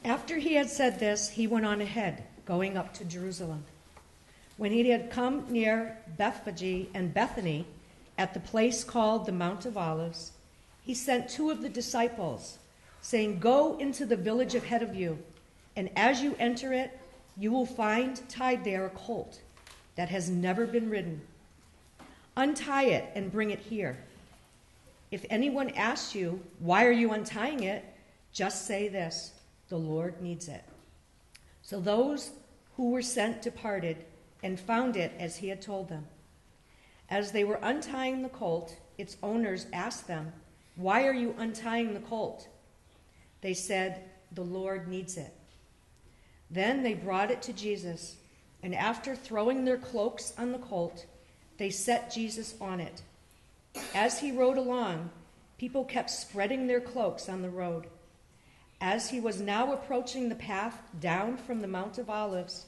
After he had said this, he went on ahead, going up to Jerusalem. When he had come near Bethphage and Bethany, at the place called the Mount of Olives, he sent 2 of the disciples, saying, "Go into the village ahead of you, and as you enter it, you will find tied there a colt that has never been ridden. Untie it and bring it here. If anyone asks you, 'Why are you untying it?' just say this, 'The Lord needs it.'" So those who were sent departed and found it as he had told them. As they were untying the colt, its owners asked them, "Why are you untying the colt?" They said, "The Lord needs it." Then they brought it to Jesus, and after throwing their cloaks on the colt, they set Jesus on it. As he rode along, people kept spreading their cloaks on the road. As he was now approaching the path down from the Mount of Olives,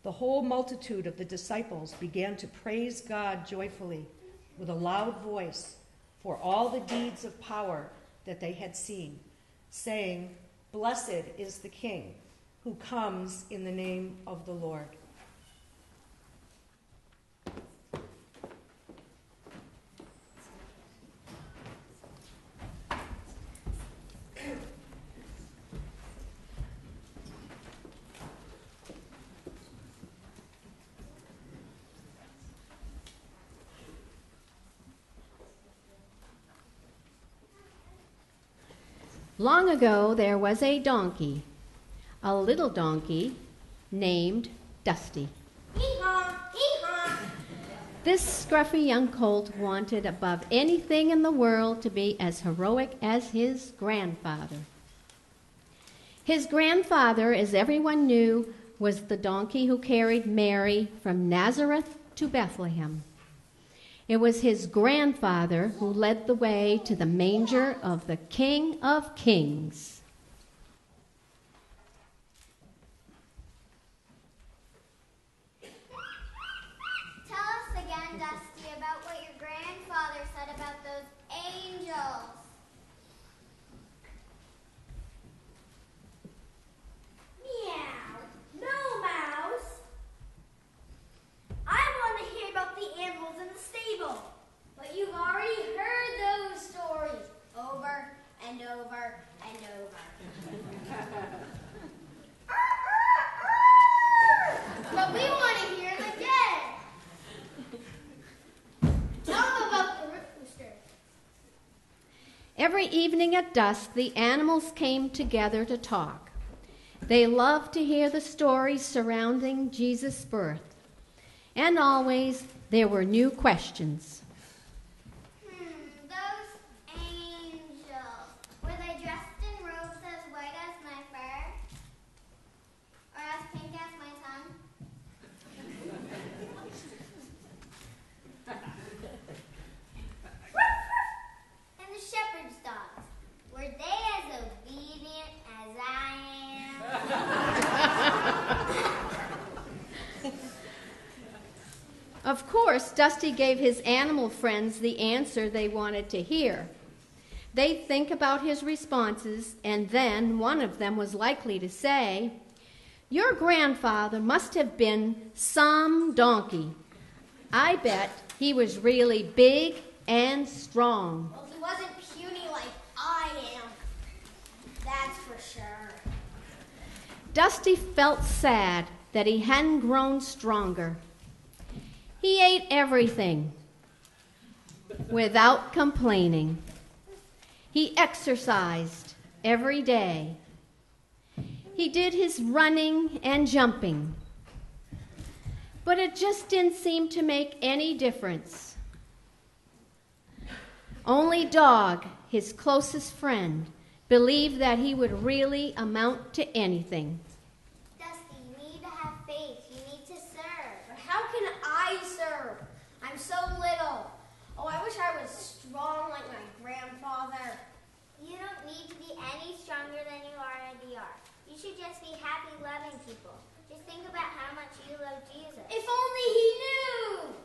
the whole multitude of the disciples began to praise God joyfully with a loud voice for all the deeds of power that they had seen, saying, "Blessed is the King who comes in the name of the Lord." Long ago, there was a donkey, a little donkey named Dusty. Hee-haw, hee-haw. This scruffy young colt wanted above anything in the world to be as heroic as his grandfather. His grandfather, as everyone knew, was the donkey who carried Mary from Nazareth to Bethlehem. It was his grandfather who led the way to the manger of the King of Kings. Tell us again, Dusty, about what your grandfather said about those angels. Meow. No, Mouse. I want to hear about the animals in the stable. But you've already heard those stories over and over and over. But we want to hear them again. Tell them about the rooster. Every evening at dusk, the animals came together to talk. They loved to hear the stories surrounding Jesus' birth. And always there were new questions. Those angels, were they dressed in robes as white as my fur? Or as pink as my tongue? And the shepherd's dogs, were they as obedient as I am? Of course, Dusty gave his animal friends the answer they wanted to hear. They'd think about his responses, and then one of them was likely to say, "Your grandfather must have been some donkey. I bet he was really big and strong." Well, he wasn't puny like I am. That's for sure. Dusty felt sad that he hadn't grown stronger. He ate everything without complaining. He exercised every day. He did his running and jumping. But it just didn't seem to make any difference. Only Dog, his closest friend, believed that he would really amount to anything. Dusty, you need to have faith. You need to serve. But how can I serve? I'm so little. Oh, I wish I was strong like my grandfather. You don't need to be any stronger than you already are. You should just be happy loving people. Just think about how much you love Jesus. If only he knew!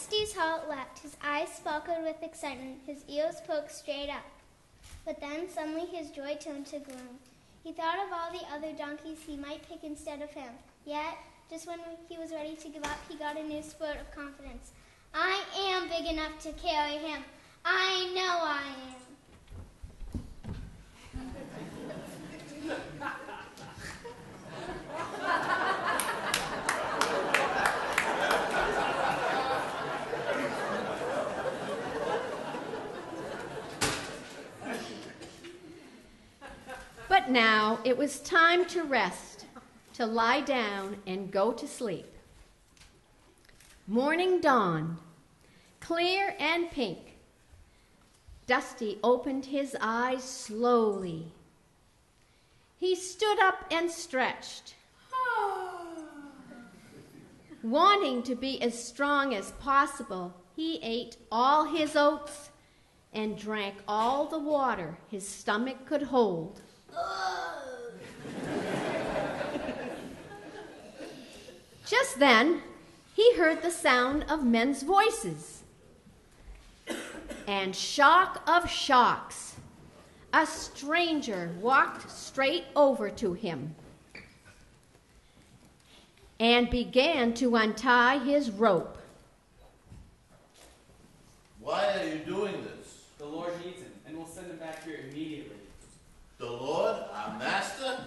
Dusty's heart leapt, his eyes sparkled with excitement, his ears poked straight up. But then suddenly his joy turned to gloom. He thought of all the other donkeys he might pick instead of him. Yet, just when he was ready to give up, he got a new spurt of confidence. I am big enough to carry him. I know I am. But now it was time to rest, to lie down and go to sleep. Morning dawned, clear and pink. Dusty opened his eyes slowly. He stood up and stretched. Wanting to be as strong as possible, he ate all his oats and drank all the water his stomach could hold. Just then, he heard the sound of men's voices. And shock of shocks, a stranger walked straight over to him and began to untie his rope. Why are you doing this? The Lord needs him, and we'll send him back here immediately. The Lord, our master?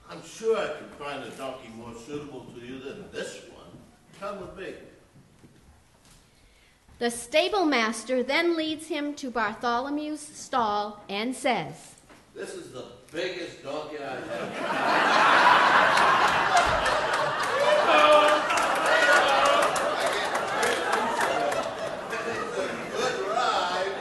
I'm sure I can find a donkey more suitable to you than this one. Come with me. The stable master then leads him to Bartholomew's stall and says, This is the biggest donkey I have. Good ride.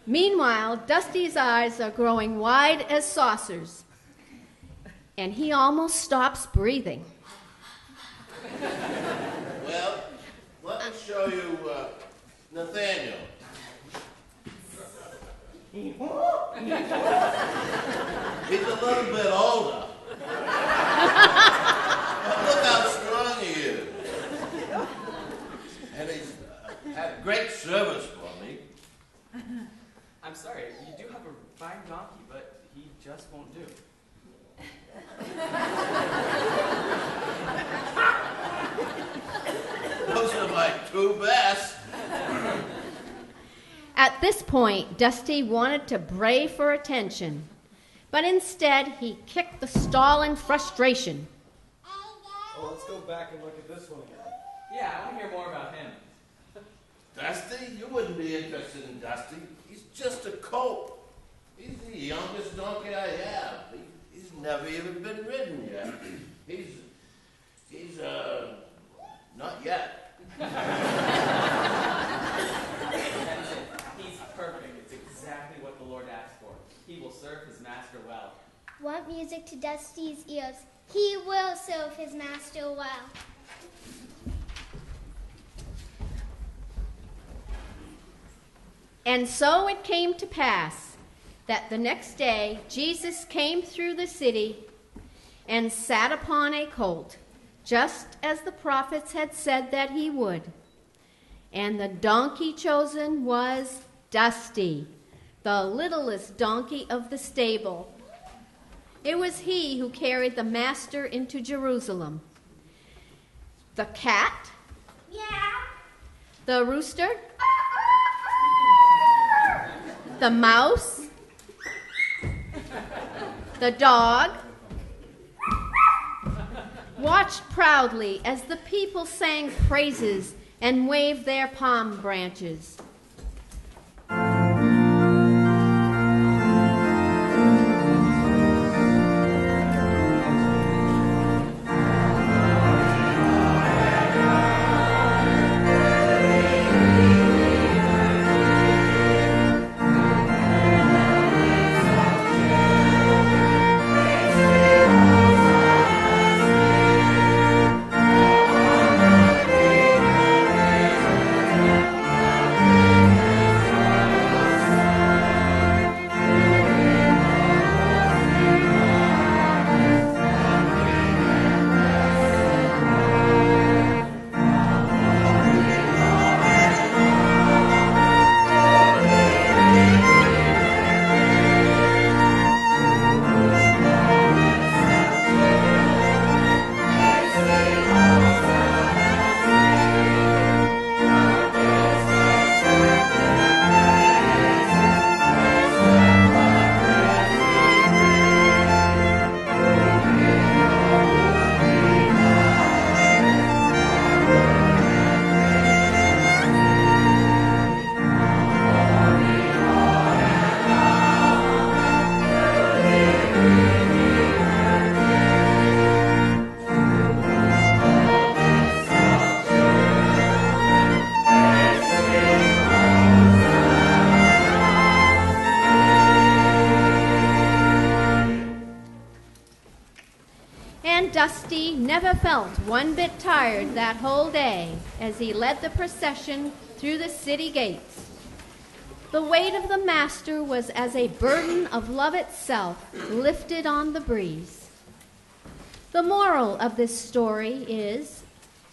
Meanwhile, Dusty's eyes are growing wide as saucers, and he almost stops breathing. Well, let me show you Nathaniel. He's a little bit older. But look how strong he is. And he's had great service for me. I'm sorry, you do have a fine donkey, but he just won't do. Those are my two best. At this point, Dusty wanted to bray for attention, but instead he kicked the stall in frustration. Oh, let's go back and look at this one again. Yeah, I want to hear more about him. Dusty? You wouldn't be interested in Dusty. He's just a colt. He's the youngest donkey I have. He's never even been ridden yet. He's not yet. He's perfect. It's exactly what the Lord asked for. He will serve his master well. Want music to Dusty's ears. He will serve his master well. And so it came to pass that the next day Jesus came through the city and sat upon a colt, just as the prophets had said that he would. And the donkey chosen was Dusty, the littlest donkey of the stable. It was he who carried the master into Jerusalem. The cat, the rooster, the mouse, the dog, watched proudly as the people sang praises and waved their palm branches. Dusty never felt one bit tired that whole day as he led the procession through the city gates. The weight of the Master was as a burden of love itself lifted on the breeze. The moral of this story is,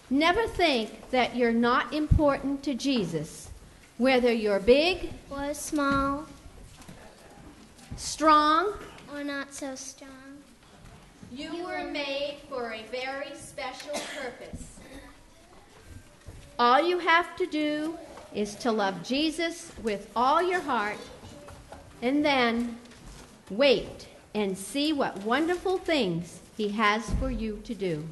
never think that you're not important to Jesus, whether you're big or small, strong or not so strong. You were made for a very special purpose. All you have to do is to love Jesus with all your heart, and then wait and see what wonderful things he has for you to do.